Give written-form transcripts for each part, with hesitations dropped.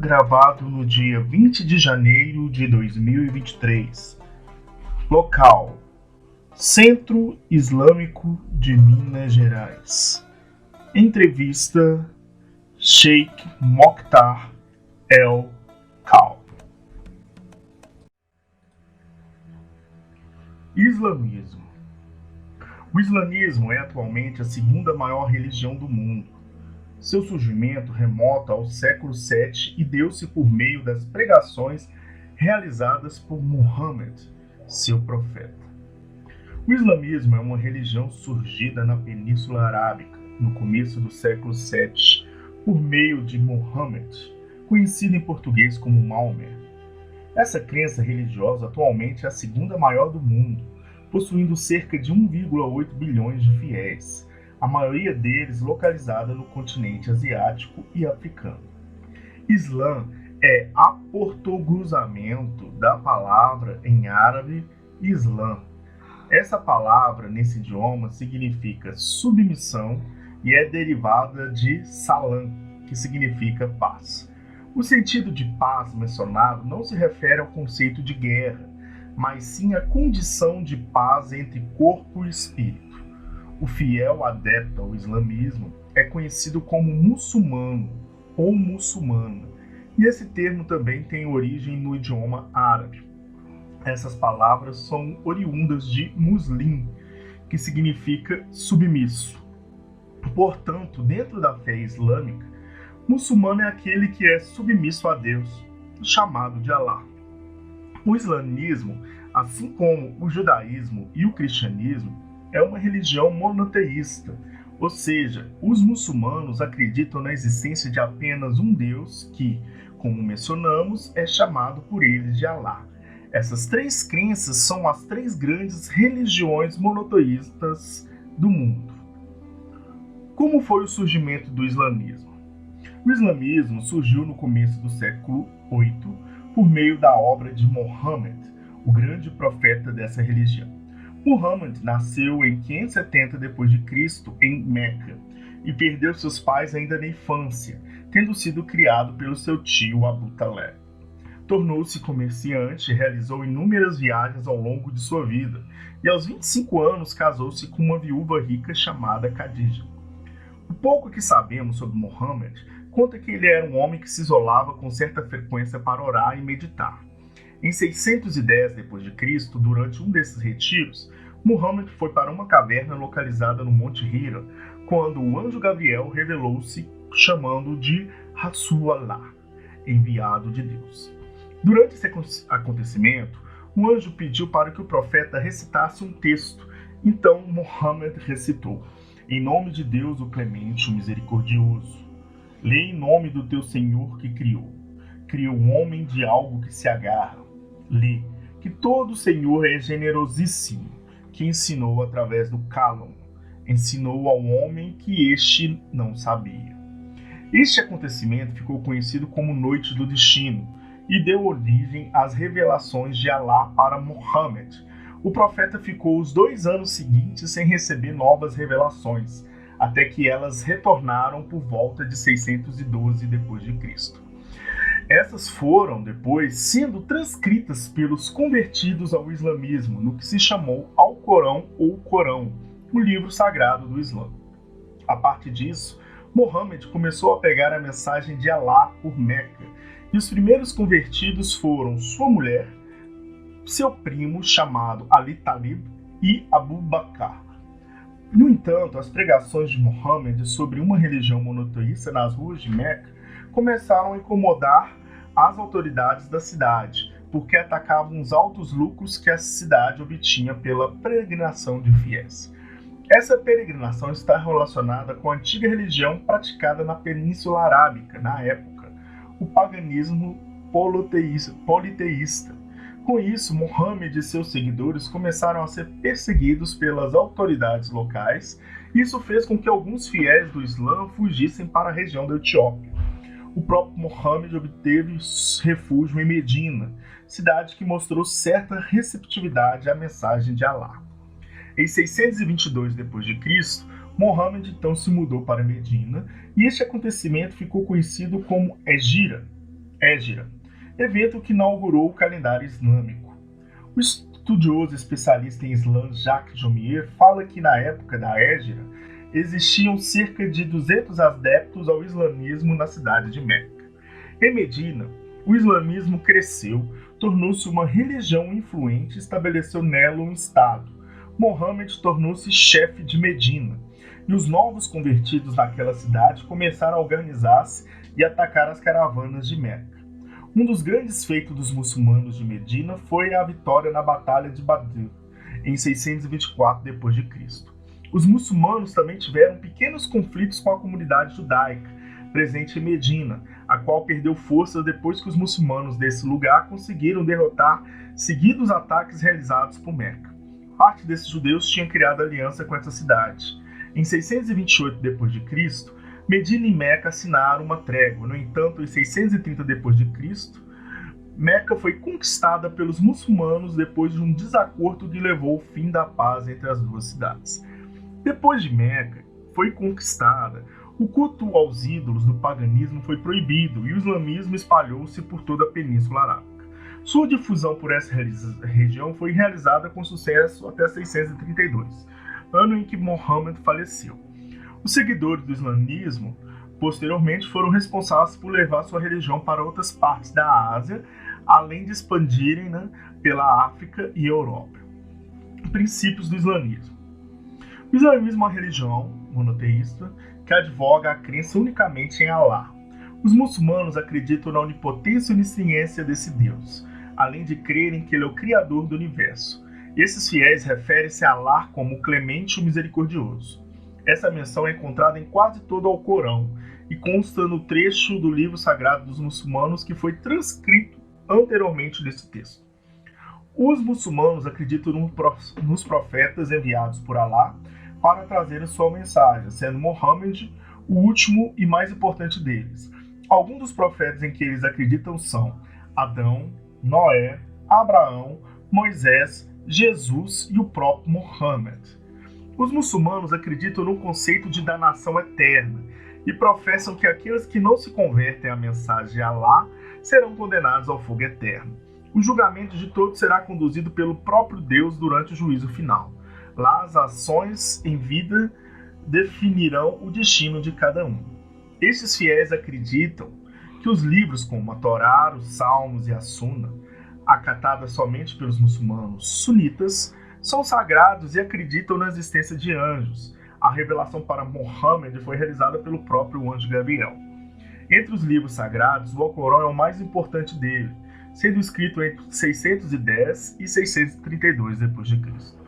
gravado no dia 20 de janeiro de 2023. Local: Centro Islâmico de Minas Gerais. Entrevista: Sheikh Mokhtar El-Kalb. Islamismo. O islamismo é atualmente a segunda maior religião do mundo. Seu surgimento remonta ao século VII e deu-se por meio das pregações realizadas por Muhammad, seu profeta. O islamismo é uma religião surgida na Península Arábica, no começo do século VII, por meio de Muhammad, conhecido em português como Maomé. Essa crença religiosa atualmente é a segunda maior do mundo, possuindo cerca de 1,8 bilhões de fiéis, a maioria deles localizada no continente asiático e africano. Islã é aportuguesamento da palavra em árabe Islã. Essa palavra nesse idioma significa submissão e é derivada de salam, que significa paz. O sentido de paz mencionado não se refere ao conceito de guerra, mas sim à condição de paz entre corpo e espírito. O fiel adepto ao islamismo é conhecido como muçulmano ou muçulmana, e esse termo também tem origem no idioma árabe. Essas palavras são oriundas de muslim, que significa submisso. Portanto, dentro da fé islâmica, muçulmano é aquele que é submisso a Deus, chamado de Alá. O islamismo, assim como o judaísmo e o cristianismo, é uma religião monoteísta, ou seja, os muçulmanos acreditam na existência de apenas um Deus que, como mencionamos, é chamado por eles de Alá. Essas três crenças são as três grandes religiões monoteístas do mundo. Como foi o surgimento do islamismo? O islamismo surgiu no começo do século VIII por meio da obra de Muhammad, o grande profeta dessa religião. Muhammad nasceu em 570 d.C. em Meca e perdeu seus pais ainda na infância, tendo sido criado pelo seu tio Abu Taleb. Tornou-se comerciante e realizou inúmeras viagens ao longo de sua vida, e aos 25 anos casou-se com uma viúva rica chamada Khadija. O pouco que sabemos sobre Muhammad conta que ele era um homem que se isolava com certa frequência para orar e meditar. Em 610 d.C., durante um desses retiros, Muhammad foi para uma caverna localizada no Monte Hira, quando o anjo Gabriel revelou-se chamando de Rasulullah, enviado de Deus. Durante esse acontecimento, o anjo pediu para que o profeta recitasse um texto. Então Muhammad recitou: "Em nome de Deus, o clemente, o misericordioso. Lê em nome do teu Senhor que criou. Criou o homem de algo que se agarra. Lê que todo o Senhor é generosíssimo, que ensinou através do Câlon, ensinou ao homem que este não sabia." Este acontecimento ficou conhecido como Noite do Destino e deu origem às revelações de Alá para Muhammad. O profeta ficou os 2 anos seguintes sem receber novas revelações, até que elas retornaram por volta de 612 d.C. Essas foram, depois, sendo transcritas pelos convertidos ao islamismo, no que se chamou Alcorão ou Corão, o livro sagrado do Islã. A partir disso, Muhammad começou a pegar a mensagem de Alá por Meca, e os primeiros convertidos foram sua mulher, seu primo chamado Ali Talib e Abu Bakr. No entanto, as pregações de Muhammad sobre uma religião monoteísta nas ruas de Meca começaram a incomodar as autoridades da cidade, porque atacavam os altos lucros que a cidade obtinha pela peregrinação de fiéis. Essa peregrinação está relacionada com a antiga religião praticada na Península Arábica, na época, o paganismo politeísta. Com isso, Muhammad e seus seguidores começaram a ser perseguidos pelas autoridades locais. Isso fez com que alguns fiéis do Islã fugissem para a região da Etiópia. O próprio Muhammad obteve refúgio em Medina, cidade que mostrou certa receptividade à mensagem de Alá. Em 622 d.C., Muhammad então se mudou para Medina, e este acontecimento ficou conhecido como Hégira. Hégira, evento que inaugurou o calendário islâmico. O estudioso especialista em Islã Jacques Jomier fala que na época da Hégira existiam cerca de 200 adeptos ao islamismo na cidade de Meca. Em Medina, o islamismo cresceu, tornou-se uma religião influente e estabeleceu nela um estado. Mohammed tornou-se chefe de Medina, e os novos convertidos naquela cidade começaram a organizar-se e atacar as caravanas de Meca. Um dos grandes feitos dos muçulmanos de Medina foi a vitória na Batalha de Badr, em 624 d.C. Os muçulmanos também tiveram pequenos conflitos com a comunidade judaica, presente em Medina, a qual perdeu força depois que os muçulmanos desse lugar conseguiram derrotar seguidos ataques realizados por Meca. Parte desses judeus tinha criado aliança com essa cidade. Em 628 d.C., Medina e Meca assinaram uma trégua. No entanto, em 630 d.C., Meca foi conquistada pelos muçulmanos depois de um desacordo que levou ao fim da paz entre as duas cidades. Depois de Meca foi conquistada, o culto aos ídolos do paganismo foi proibido e o islamismo espalhou-se por toda a Península Arábica. Sua difusão por essa região foi realizada com sucesso até 632, ano em que Mohammed faleceu. Os seguidores do islamismo, posteriormente, foram responsáveis por levar sua religião para outras partes da Ásia, além de expandirem pela África e Europa. Princípios do islamismo. O islamismo é uma religião monoteísta que advoga a crença unicamente em Allah. Os muçulmanos acreditam na onipotência e onisciência desse Deus, além de crerem que ele é o criador do universo. Esses fiéis referem-se a Allah como o clemente e o misericordioso. Essa menção é encontrada em quase todo o Alcorão e consta no trecho do livro sagrado dos muçulmanos que foi transcrito anteriormente desse texto. Os muçulmanos acreditam nos profetas enviados por Allah para trazer sua mensagem, sendo Mohammed o último e mais importante deles. Alguns dos profetas em que eles acreditam são Adão, Noé, Abraão, Moisés, Jesus e o próprio Mohammed. Os muçulmanos acreditam no conceito de danação eterna e professam que aqueles que não se convertem à mensagem de Allah serão condenados ao fogo eterno. O julgamento de todos será conduzido pelo próprio Deus durante o juízo final. Lá as ações em vida definirão o destino de cada um. Estes fiéis acreditam que os livros como a Torá, os Salmos e a Suna, acatadas somente pelos muçulmanos sunitas, são sagrados e acreditam na existência de anjos. A revelação para Mohammed foi realizada pelo próprio anjo Gabriel. Entre os livros sagrados, o Alcorão é o mais importante dele, sendo escrito entre 610 e 632 d.C.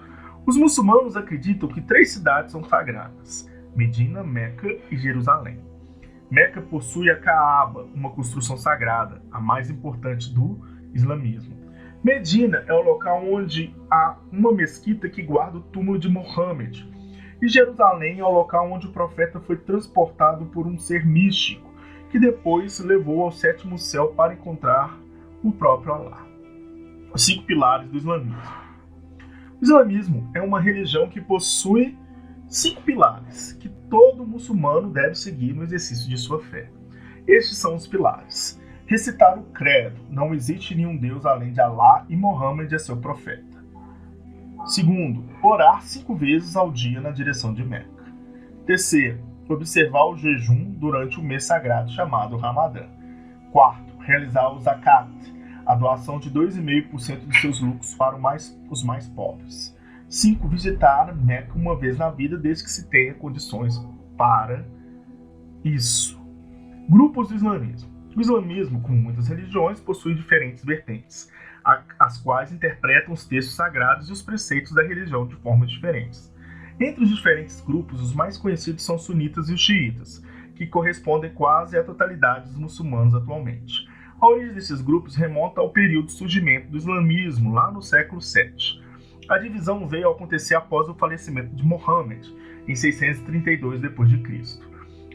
Os muçulmanos acreditam que 3 cidades são sagradas: Medina, Meca e Jerusalém. Meca possui a Kaaba, uma construção sagrada, a mais importante do islamismo. Medina é o local onde há uma mesquita que guarda o túmulo de Mohammed. E Jerusalém é o local onde o profeta foi transportado por um ser místico, que depois levou ao 7º céu para encontrar o próprio Allah. Os 5 pilares do islamismo. O islamismo é uma religião que possui 5 pilares que todo muçulmano deve seguir no exercício de sua fé. Estes são os pilares. Recitar o credo: não existe nenhum Deus além de Allah e Mohammed é seu profeta. Segundo, orar 5 vezes ao dia na direção de Meca. Terceiro, observar o jejum durante o mês sagrado chamado Ramadã. Quarto, realizar o zakat, a doação de 2,5% de seus lucros para os mais pobres. 5. Visitar Meca uma vez na vida, desde que se tenha condições para isso. Grupos do islamismo. O islamismo, como muitas religiões, possui diferentes vertentes, as quais interpretam os textos sagrados e os preceitos da religião de formas diferentes. Entre os diferentes grupos, os mais conhecidos são os sunitas e os xiitas, que correspondem quase à totalidade dos muçulmanos atualmente. A origem desses grupos remonta ao período de surgimento do islamismo, lá no século VII. A divisão veio a acontecer após o falecimento de Mohammed, em 632 d.C.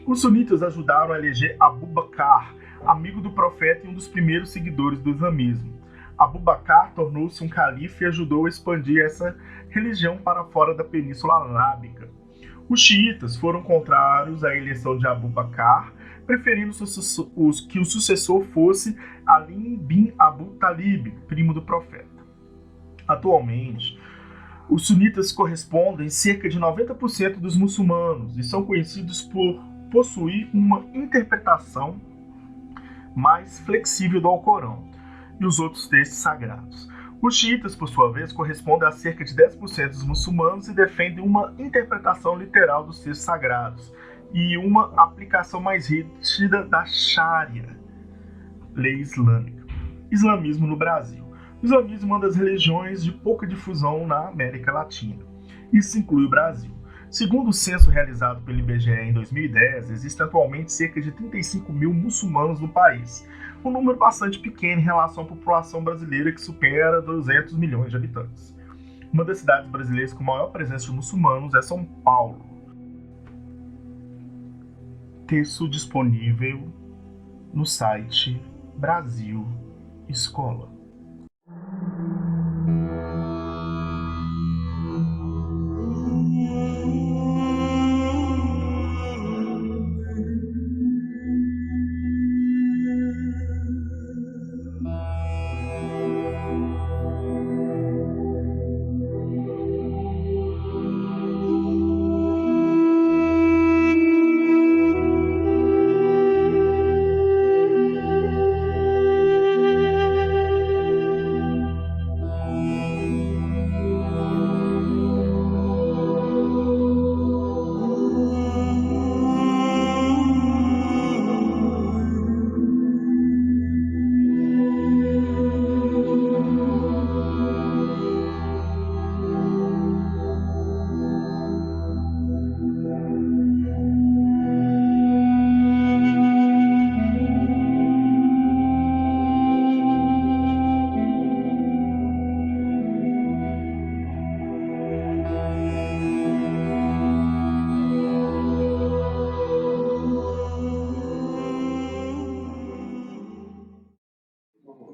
Os sunitas ajudaram a eleger Abu Bakr, amigo do profeta e um dos primeiros seguidores do islamismo. Abu Bakr tornou-se um califa e ajudou a expandir essa religião para fora da Península Arábica. Os xiitas foram contrários à eleição de Abu Bakr preferindo que o sucessor fosse Ali bin Abu Talib, primo do profeta. Atualmente, os sunitas correspondem cerca de 90% dos muçulmanos e são conhecidos por possuir uma interpretação mais flexível do Alcorão e os outros textos sagrados. Os xiitas, por sua vez, correspondem a cerca de 10% dos muçulmanos e defendem uma interpretação literal dos textos sagrados e uma aplicação mais rígida da Sharia, lei islâmica. Islamismo no Brasil. O islamismo é uma das religiões de pouca difusão na América Latina. Isso inclui o Brasil. Segundo o censo realizado pelo IBGE em 2010, existem atualmente cerca de 35 mil muçulmanos no país, um número bastante pequeno em relação à população brasileira que supera 200 milhões de habitantes. Uma das cidades brasileiras com maior presença de muçulmanos é São Paulo. Texto disponível no site Brasil Escola.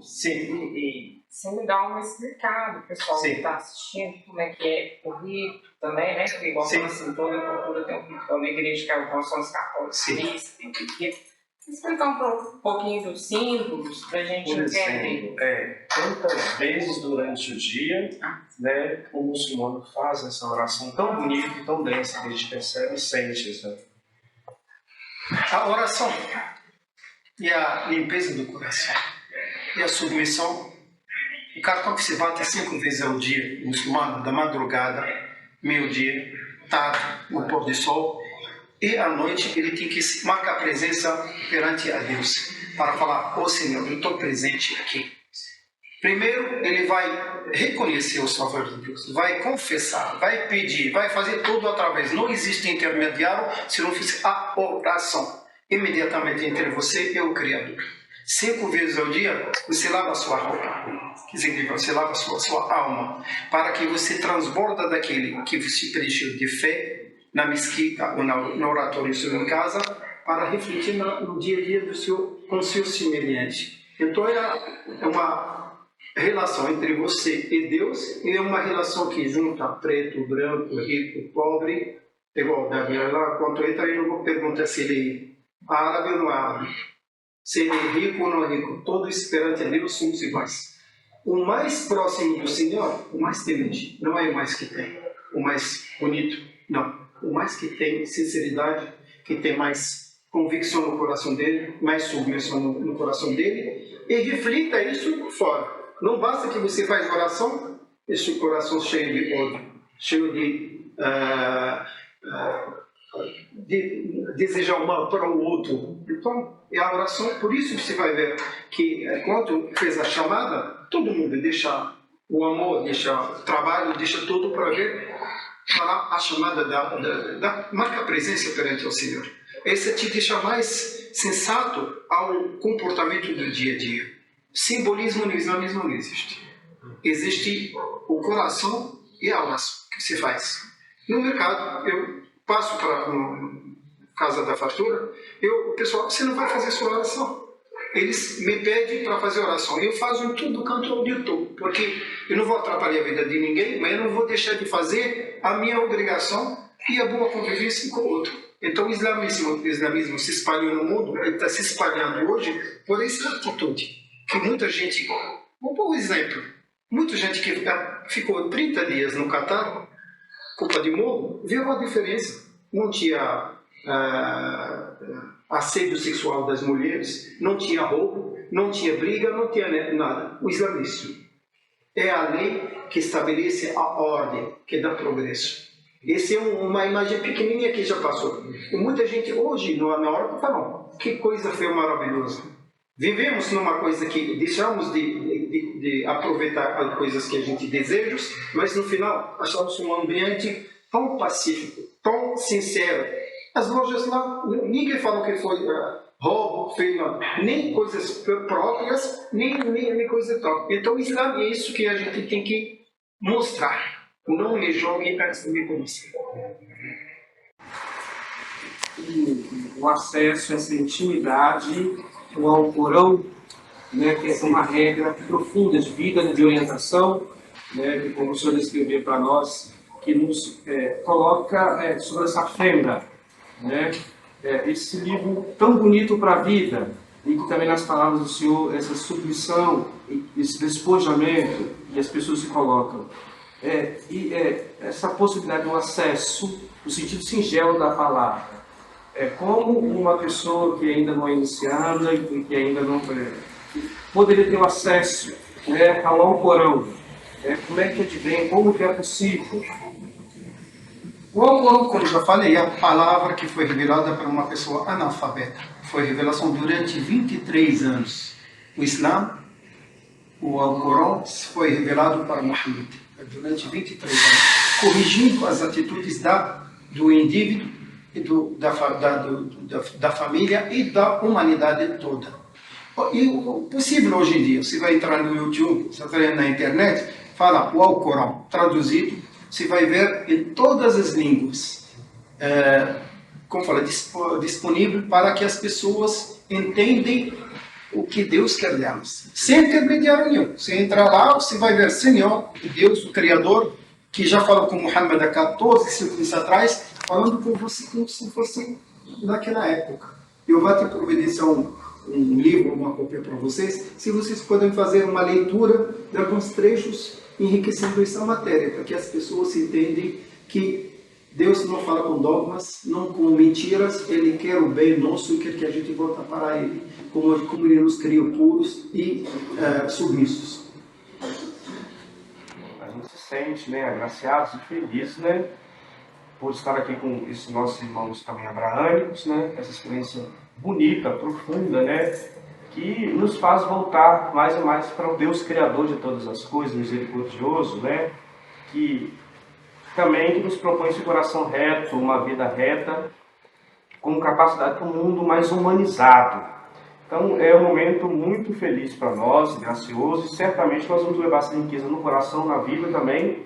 Sim. E você me dá uma explicada, pessoal que está assistindo, como é que é o rito também, né? Porque igual assim, toda cultura tem um rito. Na igreja que nós somos católicos, tem que rito. Explicar um pouquinho dos símbolos para a gente entender. Tantas vezes durante o dia, né, o muçulmano faz essa oração tão bonita e tão densa que a gente percebe e sente isso. A oração e a limpeza do coração e a submissão. O cartão que se bate 5 vezes ao dia, muçulmano, da madrugada, meio-dia, tarde, no pôr do sol, e à noite ele tem que marcar presença perante a Deus, para falar: ó Senhor, eu estou presente aqui. Primeiro, ele vai reconhecer o favor de Deus, vai confessar, vai pedir, vai fazer tudo através. Não existe intermediário se não fizer a oração imediatamente entre você e o Criador. 5 vezes ao dia, você lava a sua roupa, quer dizer, você lava a sua alma, para que você transborda daquele que você preencheu de fé na mesquita ou no oratório em casa, para refletir no dia a dia com seu semelhante. Então é uma relação entre você e Deus, e é uma relação que junta preto, branco, rico, pobre, igual Davi lá, quando entra ele não pergunta se ele é árabe ou não é árabe, se ele é rico ou não é rico, todos perante a Deus somos iguais. O mais próximo do Senhor, o mais temente, não é o mais que tem, o mais bonito, não. O mais que tem sinceridade, que tem mais convicção no coração dele, mais submissão no coração dele, e reflita isso fora. Não basta que você faz oração, esse coração cheio de ódio, cheio de desejar o mal para o outro. Então, é a oração, por isso que você vai ver que quando fez a chamada, todo mundo deixa o amor, deixa o trabalho, deixa tudo para ver a chamada da marca presença perante o Senhor. Esse te deixa mais sensato ao comportamento do dia a dia. Simbolismo no islamismo não existe. Existe o coração e a oração que você faz. No mercado, eu passo para casa da fartura, o pessoal, você não vai fazer sua oração. Eles me pedem para fazer oração. Eu faço em tudo canto onde eu estou, porque eu não vou atrapalhar a vida de ninguém, mas eu não vou deixar de fazer a minha obrigação e a boa convivência com o outro. Então o islamismo se espalhou no mundo, está se espalhando hoje por essa atitude. Que muita gente, vou pôr um exemplo, muita gente que ficou 30 dias no Catar, culpa de morro, viu a diferença. Não tinha assédio sexual das mulheres, não tinha roubo, não tinha briga, não tinha nada. O islamismo é a lei que estabelece a ordem, que dá progresso. Essa é uma imagem pequenininha que já passou. E muita gente hoje, na hora, fala, que coisa foi maravilhosa. Vivemos numa coisa que deixamos de aproveitar as coisas que a gente deseja, mas no final achamos um ambiente tão pacífico, tão sincero. As lojas lá, ninguém falou que foi roubo, nem coisas próprias, nem coisa tal. Então o Islã é isso que a gente tem que mostrar. Não me jogue antes de me conhecer. O acesso, essa intimidade ao Alcorão, né, que é uma regra profunda de vida, de orientação, né, que como o senhor descreveu para nós, que nos coloca sobre essa fenda, né, esse livro tão bonito para a vida, e que também nas palavras do senhor, essa submissão, esse despojamento, e as pessoas se colocam. Essa possibilidade do acesso, no sentido singelo da palavra, como uma pessoa que ainda não é iniciada e que ainda não poderia ter o acesso, né, ao Alcorão, como é que advém, como que é possível? O Alcorão, como já falei, é a palavra que foi revelada para uma pessoa analfabeta. Foi revelação durante 23 anos. O Islã, o Alcorão, foi revelado para Muhammad durante 23 anos, corrigindo as atitudes do indivíduo, e da família e da humanidade toda. E o possível hoje em dia, você vai entrar no YouTube, você vai na internet, fala o Alcorão traduzido, você vai ver em todas as línguas, como fala, disponível para que as pessoas entendam o que Deus quer delas. Sem intermediário nenhum. Você entra lá, você vai ver Senhor, Deus, o Criador, que já falou com Muhammad há 14 séculos atrás, falando com você como se fosse naquela época. Eu vou te providenciar um livro, uma cópia para vocês, se vocês podem fazer uma leitura de alguns trechos enriquecendo essa matéria, para que as pessoas entendam que Deus não fala com dogmas, não com mentiras, Ele quer o bem nosso e quer que a gente volte para Ele, como Ele nos criou puros e submissos. A gente se sente, né, agraciados e felizes, né, por estar aqui com esses nossos irmãos também abraâmicos, né, essa experiência bonita, profunda, né, que nos faz voltar mais e mais para o Deus Criador de todas as coisas, misericordioso, né, que também que nos propõe esse coração reto, uma vida reta, com capacidade para um mundo mais humanizado. Então é um momento muito feliz para nós, gracioso, e certamente nós vamos levar essa riqueza no coração, na vida também,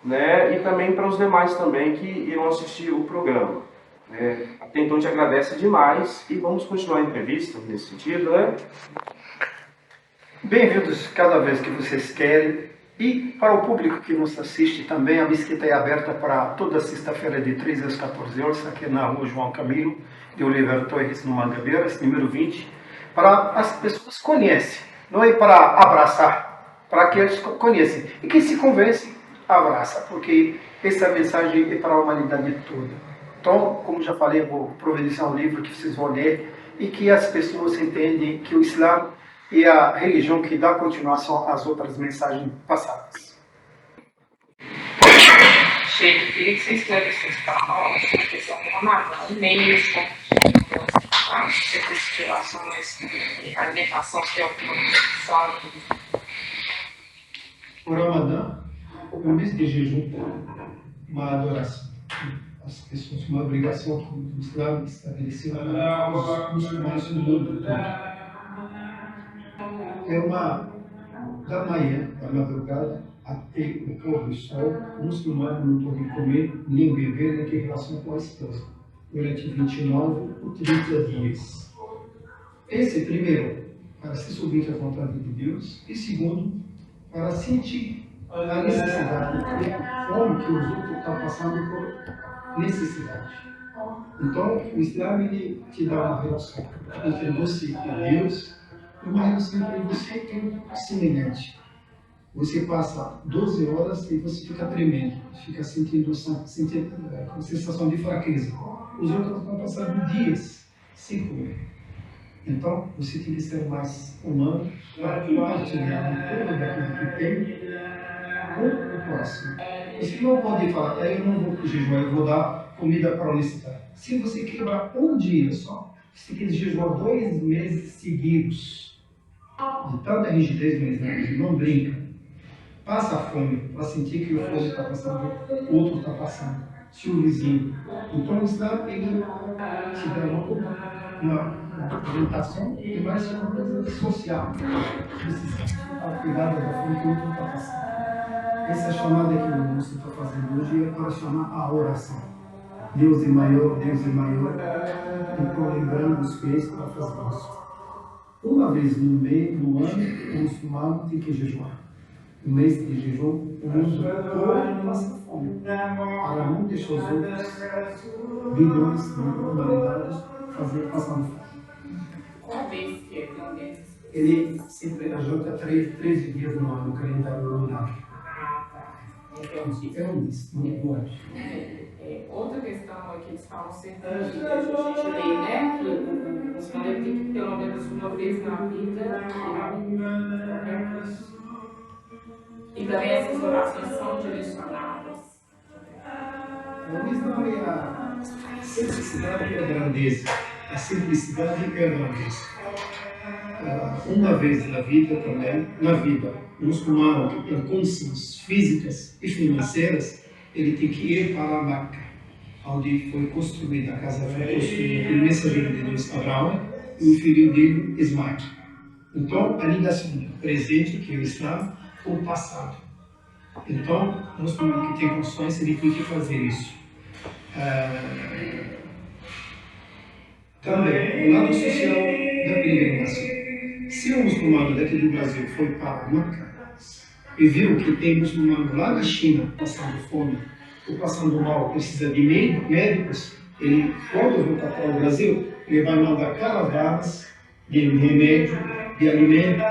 né, e também para os demais também que irão assistir o programa. Até então te agradece demais e vamos continuar a entrevista nesse sentido, né? Bem-vindos cada vez que vocês querem. E para o público que nos assiste também, a mesquita é aberta para toda sexta-feira de 13 às 14 horas, aqui na rua João Camilo de Oliveira Torres, no Mangabeiras, número 20, para as pessoas conhecem, não é para abraçar, para que eles conheçam. E quem se convence, abraça, porque essa mensagem é para a humanidade toda. Então, como já falei, vou providenciar um livro que vocês vão ler e que as pessoas entendem que o Islã é a religião que dá continuação às outras mensagens passadas. Sheik, eu queria que você esclarecesse para nós a questão do Ramadã, meios, relações, alimentação, se tem alguma nutrição. O Ramadã é um mês de jejum, uma adoração. As pessoas, uma obrigação que o Islã estabeleceu para os muçulmanos do mundo todo. É da manhã, da madrugada, até o pôr do sol, o muçulmano não pode comer nem beber nem ter relação com a esposa, durante 29 ou 30 dias. Esse, primeiro, para se submeter à vontade de Deus, e segundo, para sentir a necessidade e a fome que os outros estão passando por necessidade. Então, o Islã ele te dá uma relação entre você e Deus, e uma relação entre você e o semelhante. Você passa 12 horas e você fica tremendo, fica sentindo com sensação de fraqueza. Os outros estão passando dias sem comer. Então, você tem que ser mais humano para compartilhar um pouco daquilo que tem com o próximo. Você não pode falar, eu não vou jejuar, eu vou dar comida para o necessitário. Se você quebrar um dia só, você tem que jejuar 2 meses seguidos. De tanta rigidez mesmo, não brinca. Passa fome, para sentir que o fome está passando, o outro está passando, se o vizinho. Então, o Islã, ele te dá uma orientação e mais uma coisa social. Você está cuidado da fome que o outro está passando. Essa chamada que o moço está fazendo hoje é para chamar a oração. Deus é maior, Deus é maior. Então, lembrando os pés para fazer isso. Uma vez no ano, o muçulmano tem que jejuar. No mês de jejum, o mundo todo passa fome. Para não deixar os outros bilhões de humanidades passando fome. Qual mês que é pelo menos? Ele sempre ajuda 13 dias no ano, no calendário lunar. Entendi. É um mês, no ano. Outra questão é que eles falam sempre que a gente lê, né? Que o muçulmano tem que pelo menos uma vez na vida qualquer coisa. E também essas orações são direcionadas. O Islã é a simplicidade e a grandeza. A simplicidade e a grandeza. Uma vez na vida também, o muçulmano que tem condições físicas e financeiras, ele tem que ir para Meca, onde foi construída a casa, foi construída pelo mensageiro de Deus Abraão e o filho dele Ismael. Então, a ligação do presente, que é o Islã, com o passado. Então, o muçulmano que tem condições, ele tem que fazer isso. Também, o lado social da peregrinação. Se um muçulmano daqui do Brasil foi para Meca e viu que tem muçulmano lá na China passando fome ou passando mal, precisa de médicos, ele, quando voltar para o Brasil, ele vai mandar caravanas de remédio, de alimento,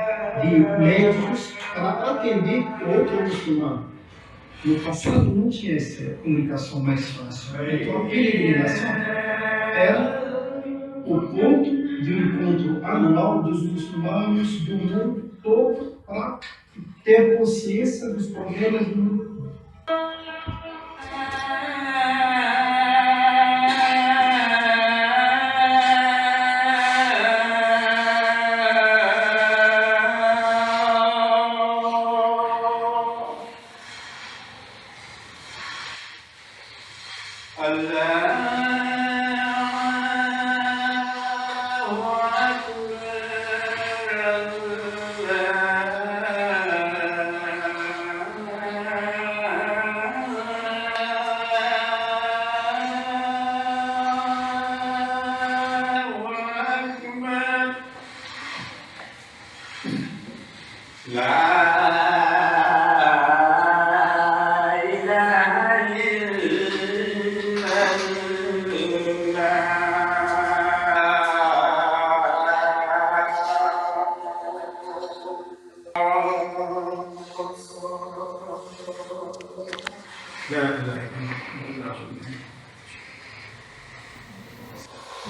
de médicos para atender outro muçulmano. No passado não tinha essa comunicação mais fácil. Então a peregrinação era o ponto de encontro anual dos muçulmanos do mundo todo para ter consciência dos problemas do mundo.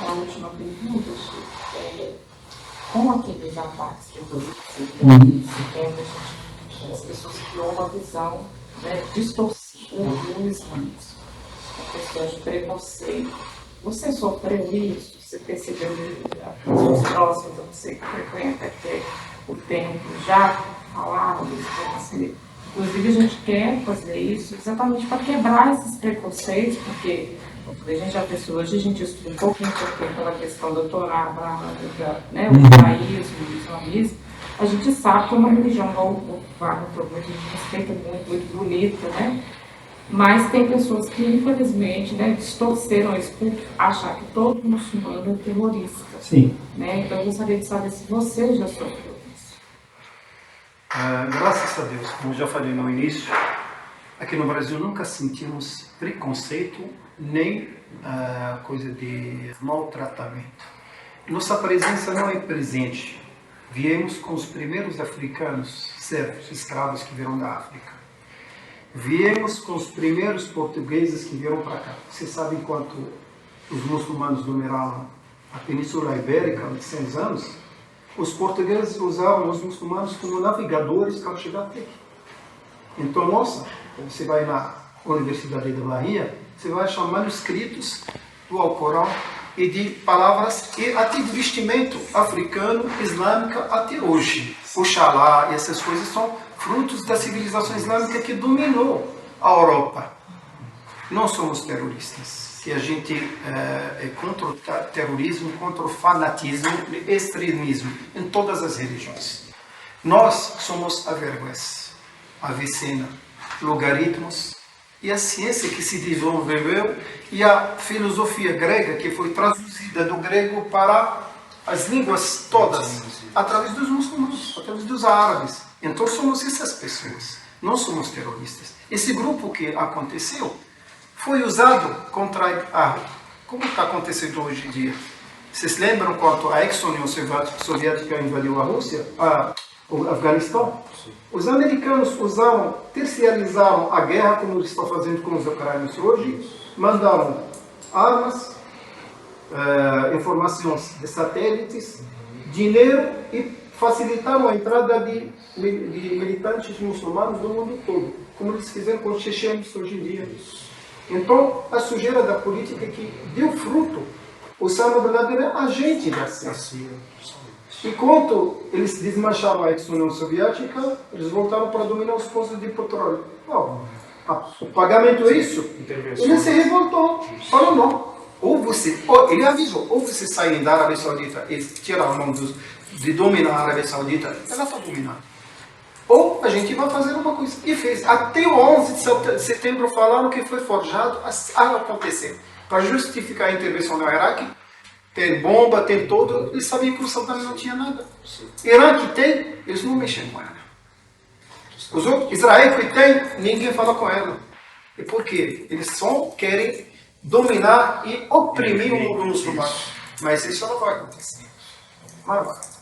A última pergunta, Chico, com aqueles ataques que as pessoas criam uma visão, né, distorcida do Islã, a questão de preconceito. Você sofreu isso? Você percebeu pessoas próximas, você que frequenta até o templo já falaram desse preconceito? Inclusive, a gente quer fazer isso exatamente para quebrar esses preconceitos, porque a gente já pensou, hoje a gente estuda um pouquinho pela questão da Torá, né, o judaísmo, o islamismo. A gente sabe que é uma religião muito respeita muito, muito bonita, né? Mas tem pessoas que, infelizmente, né, distorceram isso por achar que todo muçulmano é terrorista. Sim. Né? Então, eu gostaria de saber se você já sofreu isso. Graças a Deus, como eu já falei no início, Aqui no Brasil nunca sentimos preconceito nem coisa de maltratamento. Nossa presença não é presente. Viemos com os primeiros africanos, servos, escravos que vieram da África. Viemos com os primeiros portugueses que vieram para cá. Vocês sabem quanto os muçulmanos dominaram a Península Ibérica há 100 anos? Os portugueses usavam os muçulmanos como navegadores para chegar até aqui. Então, nossa, você vai na Universidade da Bahia, você vai achar manuscritos do Alcorão e de palavras e até de vestimento africano, islâmica até hoje. O xalá e essas coisas são frutos da civilização islâmica que dominou a Europa. Não somos terroristas. Se a gente é contra o terrorismo, contra o fanatismo e extremismo em todas as religiões. Nós somos a vergüenza, a vicena, logaritmos e a ciência que se desenvolveu e a filosofia grega que foi traduzida do grego para as línguas todas, através dos muçulmanos, através dos árabes. Então somos essas pessoas, não somos terroristas. Esse grupo que aconteceu foi usado contra como está acontecendo hoje em dia. Vocês lembram quando a ex-União Soviética invadiu a Rússia, o Afeganistão? Os americanos terciarizaram a guerra, como eles estão fazendo com os ucranianos hoje, mandaram armas, informações de satélites, dinheiro e facilitaram a entrada de militantes muçulmanos do mundo todo, como eles fizeram com os chechenos hoje em dia. Então, a sujeira da política que deu fruto, Osama Bin Laden é agente da CIA. Enquanto eles desmancharam a ex-União Soviética, eles voltaram para dominar os postos de petróleo. O pagamento é isso. Ele se revoltou. Falou não. Ele avisou, ou você sair da Arábia Saudita e tirar a mão de dominar a Arábia Saudita, ela está dominada. Ou a gente vai fazer uma coisa. E fez. Até o 11 de setembro falaram que foi forjado a acontecer. Para justificar a intervenção no Iraque, tem bomba, tem todo. Eles sabiam que o Saddam não tinha nada. Irã que tem, eles não mexem com ela. Os outros, Israel que tem, ninguém fala com ela. E por quê? Eles só querem dominar e oprimir o mundo muçulmano. Mas isso não vai acontecer. Não vai acontecer.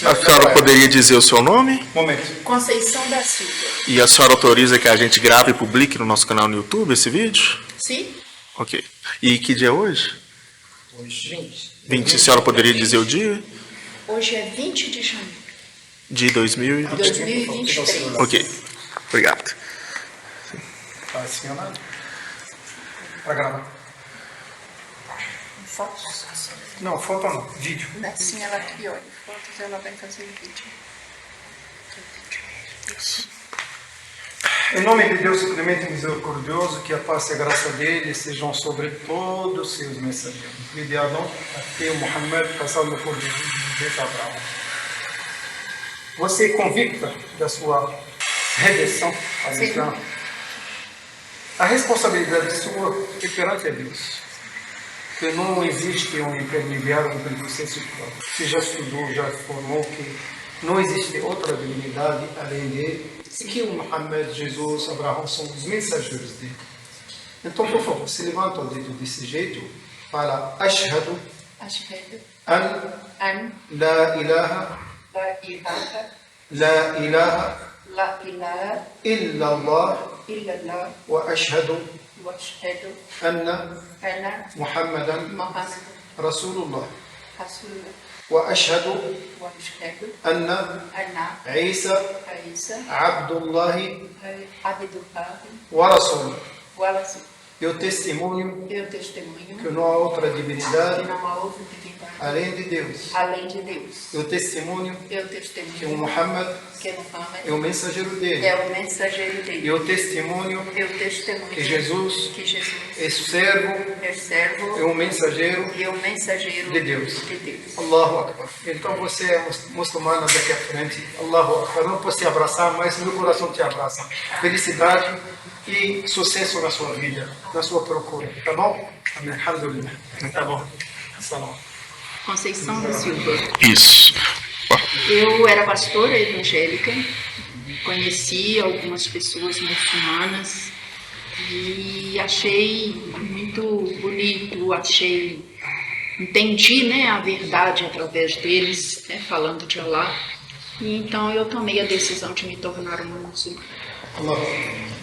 A senhora poderia dizer o seu nome? Momento. Conceição da Silva. E a senhora autoriza que a gente grave e publique no nosso canal no YouTube esse vídeo? Sim? Ok. E que dia é hoje? Hoje. 20. A senhora poderia dizer o dia? Hoje é 20 de janeiro. De 2023. Ok. Obrigado. Tá acionado? Para gravar. Fotos? Não, foto não. Vídeo. Sim, ela que olha. Fotos ela vai fazer vídeo. Em nome de Deus, clemente e misericordioso, que a paz e a graça dele sejam sobre todos os seus mensageiros. De Adão até Muhammad, passando por Jesus de Abraão. Você é convicta da sua redenção ao Islã? A responsabilidade sua é perante a Deus. Que não existe um intermediário entre você e o próprio. Você já estudou, já formou que não existe outra divindade além dele, e que o Muhammad, Jesus, Abraão são os mensageiros dele. Então, por favor, se levanta o dedo desse jeito, fala Ashhadu an la ilaha illallah wa ashhadu anna Muhammadan Rasulullah wa ashhadu anna Isa Abdullah wa Rasuluh. Eu testemunho eu testemunho que não há outra que divinidade não há outra divindade além de Deus. além de Deus. Eu testemunho Eu que o testemunho Muhammad que Muhammad é o mensageiro dele. é o mensageiro dele. Eu testemunho Eu testemunho que Jesus que Jesus é servo, é servo é um mensageiro e o mensageiro de Deus. de Deus. Allahu Akbar. Então você é muçulmana daqui à frente. Allahu Akbar. Não posso te abraçar, mas meu coração te abraça. Felicidade e sucesso na sua vida, na sua procura. Tá bom? Amém. Alhamdulillah. Tá bom. Salam. Conceição da Silva. Isso. Eu era pastora evangélica, conheci algumas pessoas muçulmanas e achei muito bonito, entendi, né, a verdade através deles, né, falando de Allah. E então eu tomei a decisão de me tornar uma muçulmana. Allahu Akbar.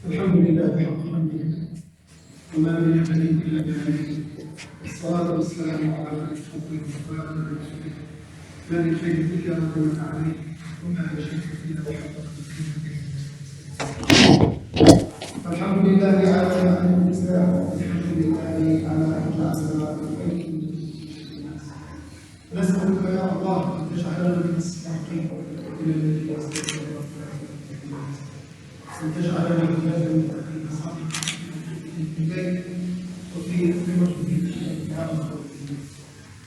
الحمد لله حق حمده وما من يحمد الا بحمده والصلاه والسلام على اشرف الانبياء والمرسلين من الخير فيك ومن عليه وما شك فينا وحق الحمد لله على نعمه الاسلام الحمد لله على ان جعلنا نسالك يا الله ان تجعلنا من الصالحين الى الذي يستغفر أن تجعلنا من هذا المتقين صالحين وفي قمة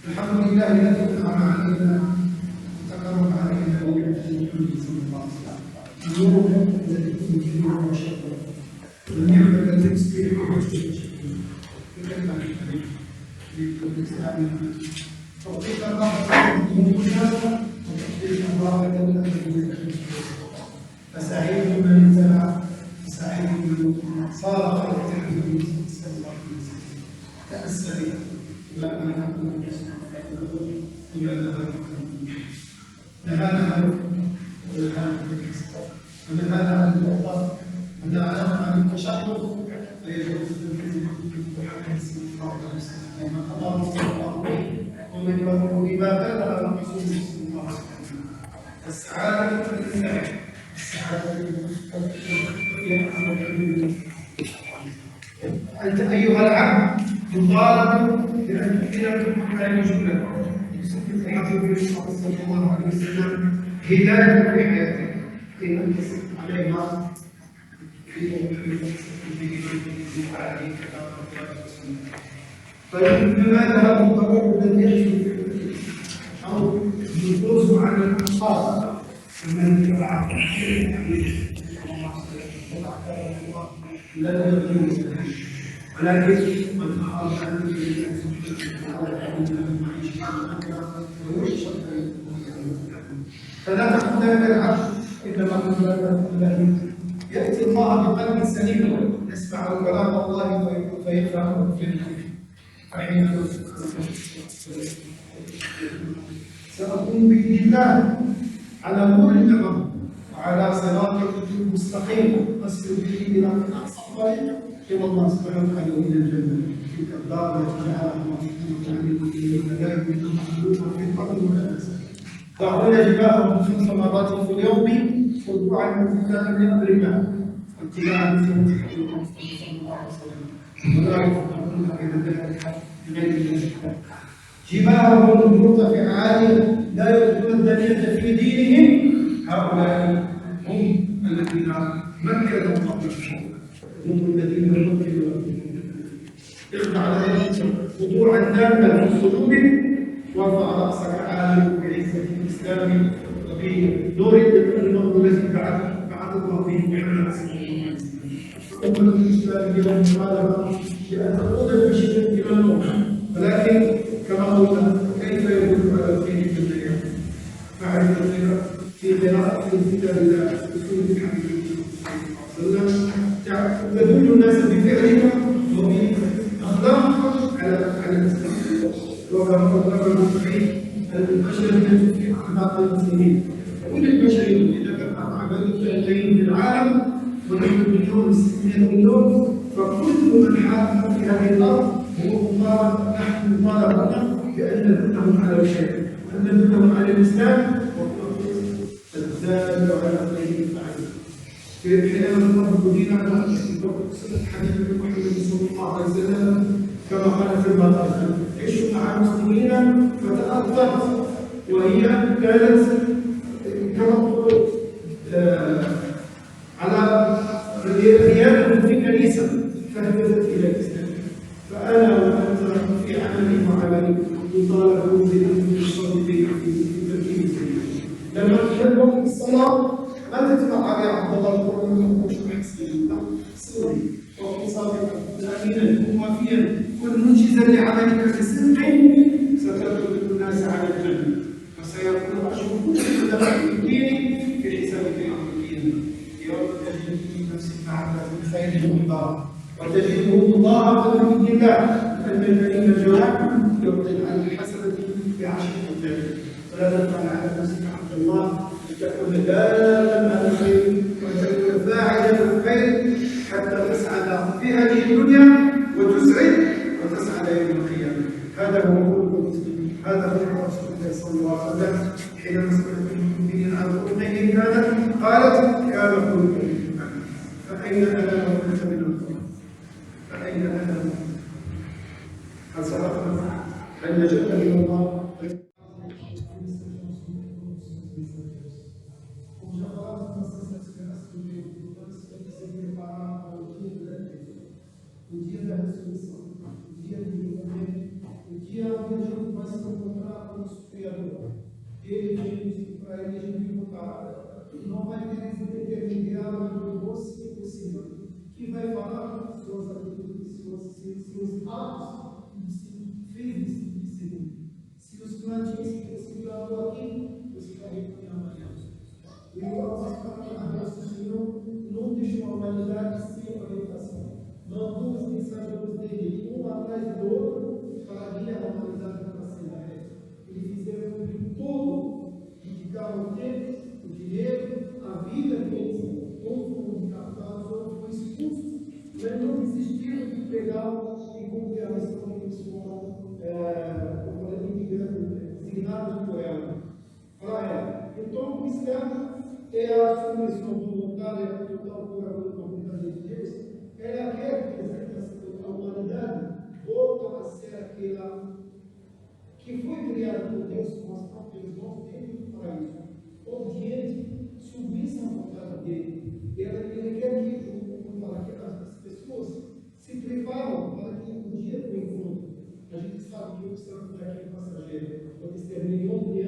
الحمد لله الذي أنعم علينا وتكرم علينا بوجود محمد صلى الله عليه وسلم النور الذي يكون فيه وشكرا والنعمة التي تصبح وتشكر بكلمة الكريم للاستعانة توفيق الله من كلها وتوفيق الله لنا من فسعيد من اتبع فسعيد من صار خير تحديد صلى الله عليه وسلم تأسى إلى أن نكون إلى هذا ومن هذا عن الوطن ودعانا عن التشحر فيجوز محمد صلى الله عليه وسلم وما قضى صلى الله عليه ومن بما بلغ الرسول صلى الله عليه وسلم السعادة لله أنت أيها العبد مطالب بأن تؤمن بما يجوز يسكت الحبيب صلى الله عليه وسلم هداية في حياتك إن أنت سكت عليها طيب لماذا هذا القرار الذي يحصل في الإسلام؟ أو الفوز على الأنصار من اتبع لا يجوز، ولكن من أخاف أن فلا تكون ذلك العبد إنما كن ذلك يأتي الله بقلب سليم يسمع كلام الله فيفهمه في فحين سأقوم بإذن الله على نور تمام وعلى صراط مستقيم أسير به إلى أقصى الطريق إلى الله سبحانه وتعالى وإلى الجنة تلك الدار التي جعلها الله سبحانه وتعالى للملائكة في الأرض والأنس ضعون جباههم في ثمرات في اليوم خضوعا وامتثالا لأمر الله اتباعا لسنة المصطفى صلى الله عليه وسلم ولا يفقهون إلى ذلك بغير الله جباههم مرتفعات لا يدخلون الدنيا في دينهم هؤلاء هم الذين مكنوا الله هم الذين مكنوا اخضع على ذلك خضوعا تاما في قلوبهم وارفع راسك عالم بعزه الاسلام وبنور النور الذي بعث الله به محمد صلى الله عليه وسلم. أمة الإسلام اليوم مطالبة بأن تقود بشدة إلى النور، ولكن كما قلنا كيف يكون على الخير في الدنيا؟ فعرف الخير في قراءة كتاب الله وسنة الحبيب صلى الله عليه وسلم تدل الناس بفعلها وبأخلاقها على الإسلام. وكما قال المصحف البشرية في أخلاق المسلمين، كل البشرية إذا كان عملية فعلين في العالم ونحن مليون 600 مليون، فكل من حاكم في هذه الأرض هو مطالب، نحن مطالبون بأن ندلهم على شيء، أن ندلهم على الإسلام وهو الزاد على خير الفعل. حينما نطبق ديننا سنة حبيب محمد صلى الله عليه وسلم كما قال في المقال: عشوا مع المسلمين فتأثرت، وهي كانت كما قلت على قيادة في كنيسة فهبطت إلى الإسلام. فأنا وأنت في عملي وعملي نطالب بالصادقين في تركيب السنة. لما تحبهم الصلاة ما تدفع على عبد الله القرآن وشو حسين سوري وفي صادقا أمينا ووافيا كن منجزا لعملك في الصدق ستدخل الناس على الجنة، فسيكون أشهر كل في الدين في حسابك الأمريكيين. يوم تجد في نفسك معك من خير الله وتجده مضاعفا من الله، أن الذين جاءوا يعطي عن الحسنة بعشر أمثالها. فلا تدفع على نفسك عبد الله لتكون دالا على الخير وتكون فاعلا الخير حتى تسعد في هذه الدنيا وتسعد وتسعد يوم القيامة. هذا هو خلق المسلمين، هذا هو رسول الله صلى الله عليه وسلم حينما سألت المؤمنين عن خلقه كانت قالت: كان خلقه فأين أنا وأنت من القرآن؟ فأين أنا هل سبقنا أن نجد من الله؟ O dia da ressurreição, o dia do julgamento, o dia onde a gente vai se encontrar com o Superior. Ele diz para ele, a gente voltar, não vai ter esse intermediário do doce e possível, que vai falar suas atitudes, seus atos, fez se os plantins que você plantou aqui, você vai recolher amanhã. E nós, para a graça do Senhor, não deixou a humanidade sem orientação. Mandou os mensageiros dele, um atrás do outro, para guiar a humanidade para a cena reta. Eles fizeram cumprir todo, dedicaram o tempo, o dinheiro, a vida deles, um foram decapitados, outro foi expulso, mas não desistiram de pregar e cumprir a missão que eles foram designados por ela. Para ela. Então, o Islã é a submissão voluntária total por amor à vontade de Deus. Ela quer que a humanidade volta a ser aquela que foi criada por Deus com as próprias mãos dentro do paraíso, obediente, submissa à vontade dele. Ele quer que as pessoas se preparam para que o dia do encontro, a gente sabe que o santo é aquele passageiro, pode ser milhão de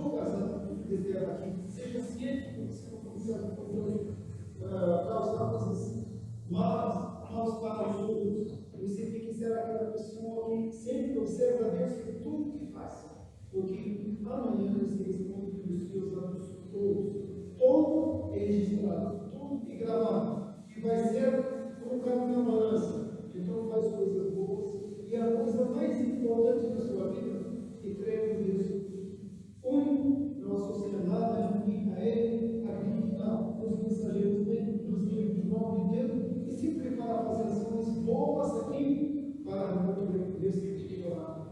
sua casa, desde aqui, seja ciente que você não precisa causar coisas maus para os outros. Você tem que ser aquela pessoa que sempre observa Deus em tudo que faz. Porque amanhã você responde pelos seus atos todos. Todo é registrado, tudo é gravado. E vai ser colocado na balança. Então faz coisas boas. E a coisa mais importante da sua vida é crer em Deus único, não associa nada a Ele, acreditar nos mensageiros dele, nos livros novos de Deus, e se preparar para fazer ações boas aqui para a volta de Deus que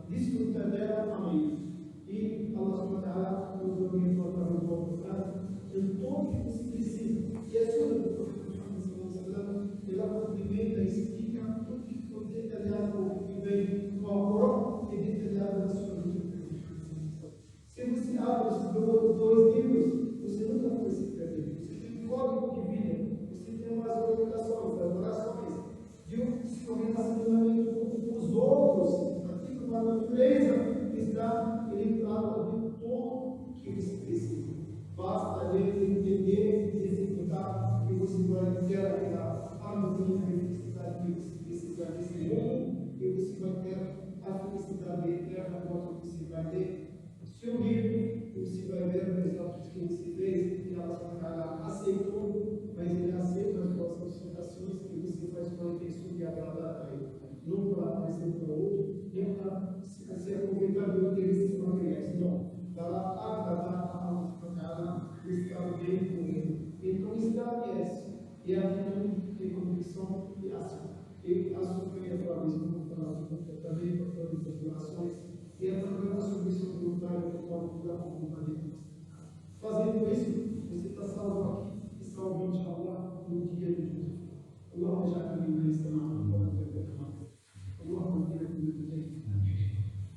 desfrutar dela. Amém. E Allah subhanahu wa ta'ala nos orienta para a volta em tudo que você precisa. E a sua do profeta Muhammad sallallahu alaihi wasallam, ela complementa e explica tudo que foi detalhado que vem no Alcorão e detalhado na sua vida. Se você abre os dois livros, você nunca vai se perder. Você tem um código de vida, você tem umas orientações, as orações, de um seu relacionamento com os outros, aqui com a natureza, está ele fala de tudo que você precisa. Basta ler, entender, executar, e você vai ter aquela harmonia e felicidade que você precisa nesse mundo, e você vai ter a felicidade eterna quando você vai ter seu livro, você vai ver os atos que você fez, que ela aceitou, mas ele aceita as vossas orações que você faz com a intenção de agradar a ele. Não para aparecer para o outro, nem para se aproveitar do interesse materiais. Não. Para agradar a Allah, estar bem com ele. Então, está é esse. E a atitude de convicção e ação. E a sua através do também por todas as orações. E através da submissão voluntária total da vontade de Deus. Fazendo isso, você está salvo aqui e salvo de Allah no dia de Jesus. اللهم اجعلنا ممن يستمعون القول فيتبعون اللهم اهدنا فيمن هديت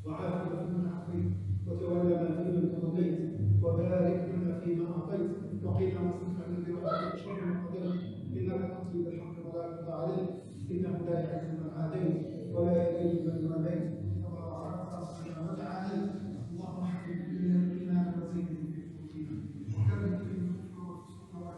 وعافنا فيمن عافيت وتولنا فيمن توليت وبارك لنا فيما اعطيت وقنا واصرف عنا برحمتك شر ما قضيت انك تقضي بالحق ولا يقضى عليك انه لا يعز من عاديت ولا يذل من واليت تبارك ربنا وتعالى اللهم حبب الينا الايمان وزينه في قلوبنا وكرم الينا الكفر والفسوق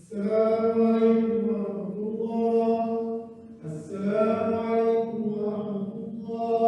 السلام عليكم ورحمة الله. السلام عليكم ورحمة الله.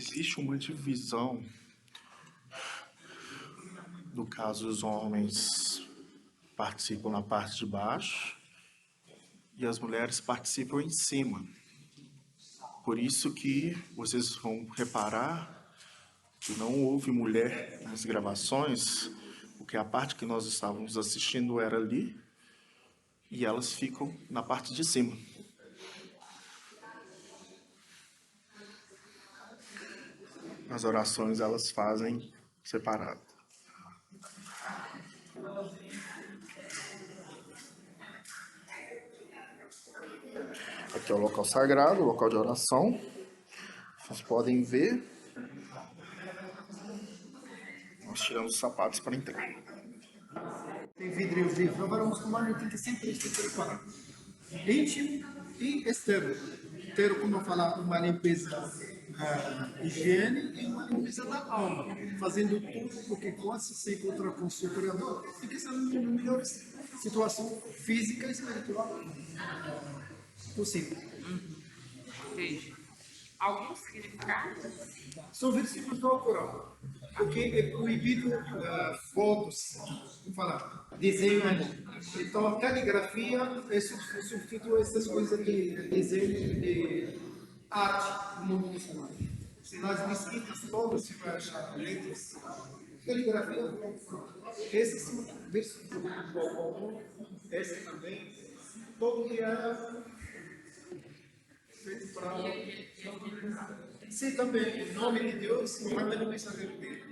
existe uma divisão. No caso, os homens participam na parte de baixo e as mulheres participam em cima. Por isso que vocês vão reparar que não houve mulher nas gravações, porque a parte que nós estávamos assistindo era ali e elas ficam na parte de cima. As orações elas fazem separado. Aqui é o local sagrado, o local de oração. Vocês podem ver. Nós tiramos os sapatos para entrar. Tem vidros livres. Agora, o muçulmano tem que sempre se preparar. Íntimo e externo. Ter, como eu falar, uma limpeza higiene e uma limpeza da alma. Fazendo tudo, porque quando se encontra com o seu Criador, fica na melhor situação física e espiritual possível. Entendi. Alguns significados? São versículos do Alcorão. Porque é proibido fotos, vamos falar, desenho. Então a caligrafia substitui essas coisas de desenho, de arte no mundo muçulmano. Se nas mesquitas todas se vai achar letras, caligrafia, esses são versículos do Alcorão, esse também, todo dia feito para... Sim, também, em nome de Deus, Muhammad é o mensageiro dele.